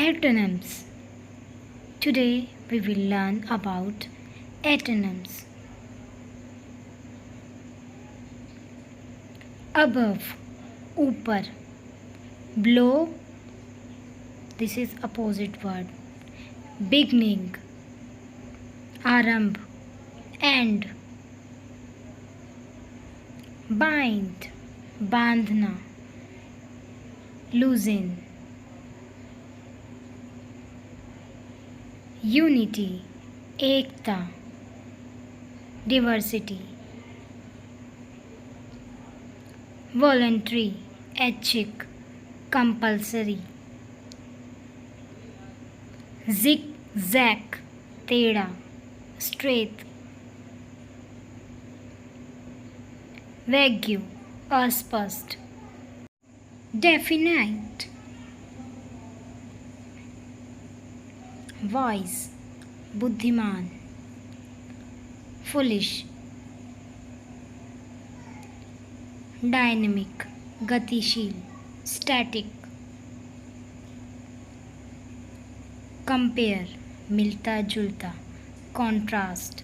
Antonyms. Today we will learn about antonyms. Above, ऊपर. Below, this is opposite word. Beginning, आरंभ. End, bind, बांधना. Loosen, unity, एकता. Diversity, voluntary, ऐच्छिक. Compulsory, zigzag, टेढ़ा. Straight, vague, अस्पष्ट. Definite, wise, बुद्धिमान. Foolish, dynamic, गतिशील. Static, compare, मिलता जुलता. Contrast,